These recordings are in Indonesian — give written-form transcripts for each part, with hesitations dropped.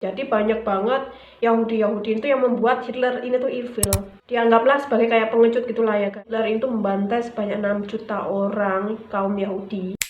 Jadi banyak banget Yahudi itu yang membuat Hitler ini tuh evil. Dianggaplah sebagai kayak pengecut gitulah ya guys. Hitler itu membantai sebanyak 6 juta orang kaum Yahudi.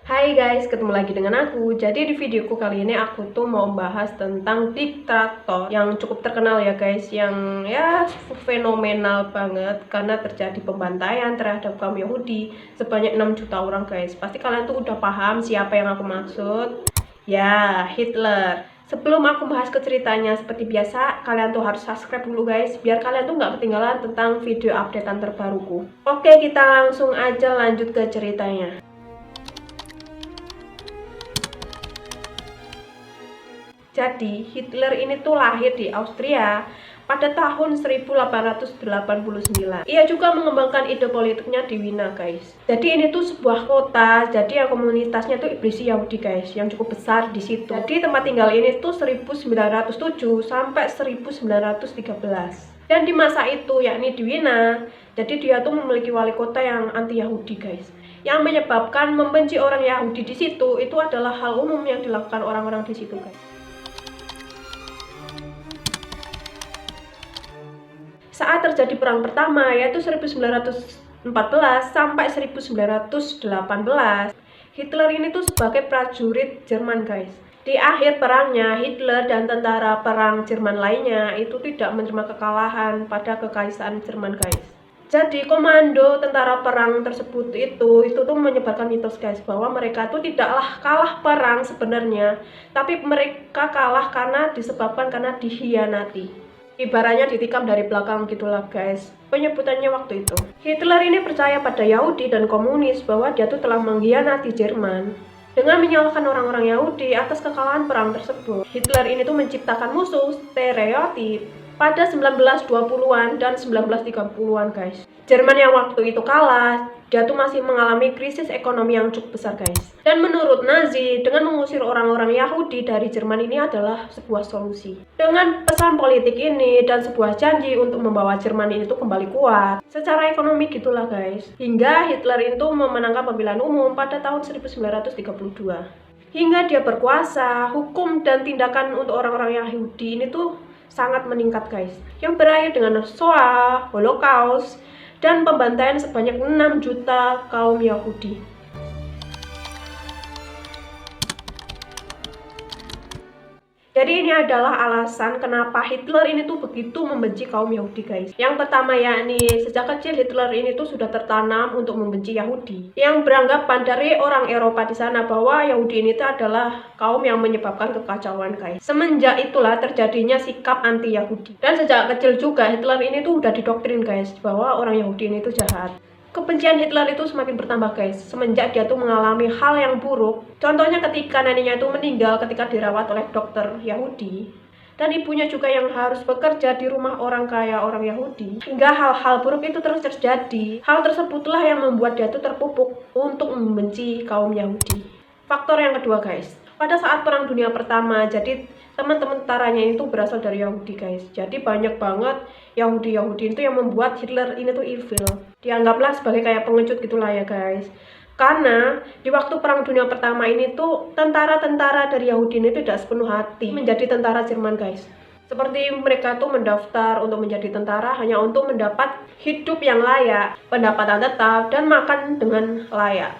Hai guys, ketemu lagi dengan aku. Jadi di videoku kali ini aku tuh mau bahas tentang diktator yang cukup terkenal ya guys, yang ya fenomenal banget karena terjadi pembantaian terhadap kaum Yahudi sebanyak 6 juta orang guys. Pasti kalian tuh udah paham siapa yang aku maksud. Ya, Hitler. Sebelum aku bahas ke ceritanya, seperti biasa, kalian tuh harus subscribe dulu guys, biar kalian tuh nggak ketinggalan tentang video updatean terbaruku. Oke, kita langsung aja lanjut ke ceritanya. Jadi, Hitler ini tuh lahir di Austria pada tahun 1889. Ia juga mengembangkan ide politiknya di Wina, guys. Jadi ini tuh sebuah kota, jadi yang komunitasnya tuh berisi Yahudi, guys, yang cukup besar di situ. Jadi tempat tinggal ini tuh 1907 sampai 1913. Dan di masa itu, yakni di Wina, jadi dia tuh memiliki wali kota yang anti Yahudi, guys. Yang menyebabkan membenci orang Yahudi di situ itu adalah hal umum yang dilakukan orang-orang di situ, guys. Saat terjadi perang pertama, yaitu 1914 sampai 1918, Hitler ini tuh sebagai prajurit Jerman, guys. Di akhir perangnya, Hitler dan tentara perang Jerman lainnya itu tidak menerima kekalahan pada kekaisaran Jerman, guys. Jadi komando tentara perang tersebut itu tuh menyebarkan mitos, guys, bahwa mereka tuh tidaklah kalah perang sebenarnya, tapi mereka kalah karena disebabkan karena dikhianati. Ibaratnya ditikam dari belakang gitulah guys, penyebutannya waktu itu. Hitler ini percaya pada Yahudi dan komunis bahwa dia tuh telah mengkhianati Jerman dengan menyalahkan orang-orang Yahudi atas kekalahan perang tersebut. Hitler ini tuh menciptakan musuh stereotip pada 1920-an dan 1930-an guys. Jerman yang waktu itu kalah, dia tuh masih mengalami krisis ekonomi yang cukup besar guys. Dan menurut Nazi, dengan mengusir orang-orang Yahudi dari Jerman ini adalah sebuah solusi. Dengan pesan politik ini dan sebuah janji untuk membawa Jerman ini tuh kembali kuat secara ekonomi gitulah guys. Hingga Hitler itu memenangkan pemilihan umum pada tahun 1932. Hingga dia berkuasa, hukum dan tindakan untuk orang-orang Yahudi ini tuh sangat meningkat guys. Yang berakhir dengan Shoah, Holocaust, dan pembantaian sebanyak 6 juta kaum Yahudi. Jadi ini adalah alasan kenapa Hitler ini tuh begitu membenci kaum Yahudi guys. Yang pertama yakni sejak kecil Hitler ini tuh sudah tertanam untuk membenci Yahudi. Yang beranggapan dari orang Eropa di sana bahwa Yahudi ini tuh adalah kaum yang menyebabkan kekacauan guys. Semenjak itulah terjadinya sikap anti Yahudi. Dan sejak kecil juga Hitler ini tuh udah didoktrin guys bahwa orang Yahudi ini tuh jahat. Kebencian Hitler itu semakin bertambah guys, semenjak dia tuh mengalami hal yang buruk. Contohnya ketika neneknya itu meninggal ketika dirawat oleh dokter Yahudi. Dan ibunya juga yang harus bekerja di rumah orang kaya orang Yahudi. Hingga hal-hal buruk itu terus terjadi. Hal tersebutlah yang membuat dia tuh terpupuk untuk membenci kaum Yahudi. Faktor yang kedua guys, pada saat Perang Dunia Pertama, jadi teman-teman tentaranya itu berasal dari Yahudi guys. Jadi banyak banget Yahudi itu yang membuat Hitler ini tuh evil. Dianggaplah sebagai kayak pengecut gitulah ya guys. Karena di waktu Perang Dunia Pertama ini tuh tentara-tentara dari Yahudi ini tidak sepenuh hati menjadi tentara Jerman guys. Seperti mereka tuh mendaftar untuk menjadi tentara hanya untuk mendapat hidup yang layak, pendapatan tetap, dan makan dengan layak.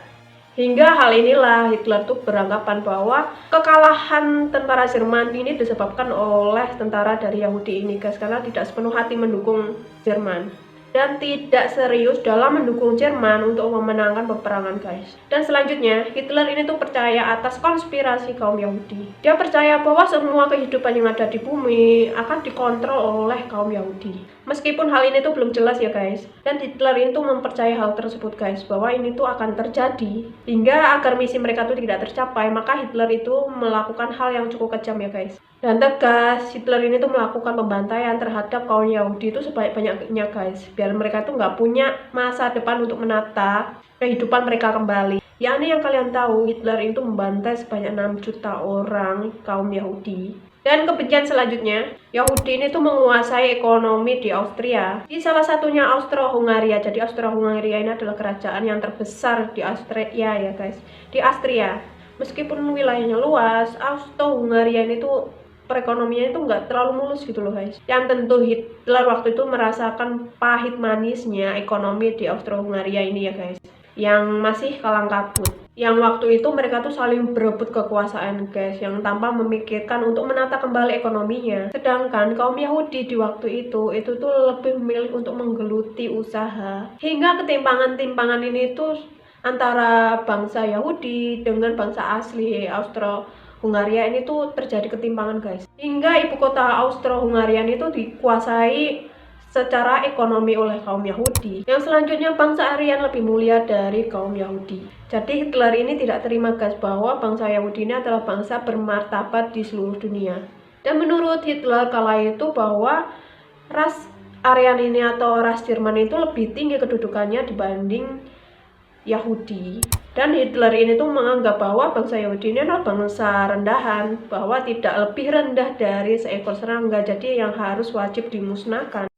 Hingga hal inilah Hitler tuh beranggapan bahwa kekalahan tentara Jerman ini disebabkan oleh tentara dari Yahudi ini guys, karena tidak sepenuh hati mendukung Jerman dan tidak serius dalam mendukung Jerman untuk memenangkan peperangan guys. Dan selanjutnya Hitler ini tuh percaya atas konspirasi kaum Yahudi. Dia percaya bahwa semua kehidupan yang ada di bumi akan dikontrol oleh kaum Yahudi. Meskipun hal ini tuh belum jelas ya guys. Dan Hitler ini tuh mempercayai hal tersebut guys, bahwa ini tuh akan terjadi. Hingga agar misi mereka tuh tidak tercapai, maka Hitler itu melakukan hal yang cukup kejam ya guys. Dan tegas, Hitler ini tuh melakukan pembantaian terhadap kaum Yahudi itu sebanyak-banyaknya guys, biar mereka tuh nggak punya masa depan untuk menata kehidupan mereka kembali. Yakni yang kalian tahu, Hitler itu membantai sebanyak 6 juta orang kaum Yahudi. Dan kebencian selanjutnya, Yahudi ini tuh menguasai ekonomi di Austria. Di salah satunya Austro-Hungaria. Jadi Austro-Hungaria ini adalah kerajaan yang terbesar di Austria ya guys. Di Austria. Meskipun wilayahnya luas, Austro-Hungaria ini tuh perekonomian itu nggak terlalu mulus gitu loh guys. Yang tentu Hitler waktu itu merasakan pahit manisnya ekonomi di Austro-Hungaria ini ya guys, yang masih kalang kabut. Yang waktu itu mereka tuh saling berebut kekuasaan guys, yang tanpa memikirkan untuk menata kembali ekonominya. Sedangkan kaum Yahudi di waktu itu tuh lebih memilih untuk menggeluti usaha. Hingga ketimpangan-timpangan ini tuh antara bangsa Yahudi dengan bangsa asli Austro-Hungaria ini tuh terjadi ketimpangan guys. Hingga ibu kota Austro-Hungaria itu dikuasai secara ekonomi oleh kaum Yahudi. Yang selanjutnya bangsa Aryan lebih mulia dari kaum Yahudi. Jadi Hitler ini tidak terima guys bahwa bangsa Yahudi ini adalah bangsa bermartabat di seluruh dunia. Dan menurut Hitler kala itu bahwa ras Aryan ini atau ras Jerman itu lebih tinggi kedudukannya dibanding Yahudi. Dan Hitler ini tuh menganggap bahwa bangsa Yahudi ini adalah bangsa rendahan, bahwa tidak lebih rendah dari seekor serangga, jadi yang harus wajib dimusnahkan.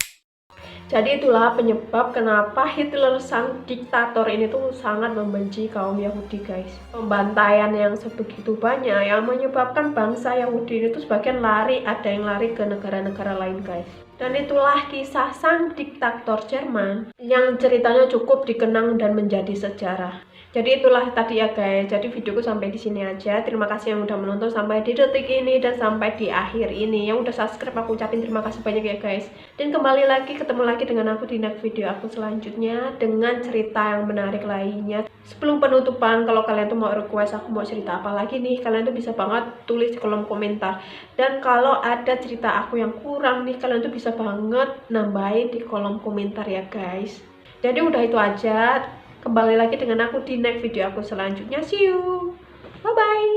Jadi itulah penyebab kenapa Hitler sang diktator ini tuh sangat membenci kaum Yahudi guys. Pembantaian yang sebegitu banyak yang menyebabkan bangsa Yahudi itu sebagian lari, ada yang lari ke negara-negara lain guys. Dan itulah kisah sang diktator Jerman yang ceritanya cukup dikenang dan menjadi sejarah. Jadi itulah tadi ya guys. Jadi videoku sampai di sini aja. Terima kasih yang udah menonton sampai di detik ini dan sampai di akhir ini. Yang udah subscribe aku ucapin terima kasih banyak ya guys. Dan kembali lagi ketemu lagi dengan aku di next video aku selanjutnya dengan cerita yang menarik lainnya. Sebelum penutupan, kalau kalian tuh mau request aku mau cerita apa lagi nih, kalian tuh bisa banget tulis di kolom komentar. Dan kalau ada cerita aku yang kurang nih, kalian tuh bisa banget nambahin di kolom komentar ya guys. Jadi udah itu aja. Kembali lagi dengan aku di next video aku selanjutnya. See you. Bye bye.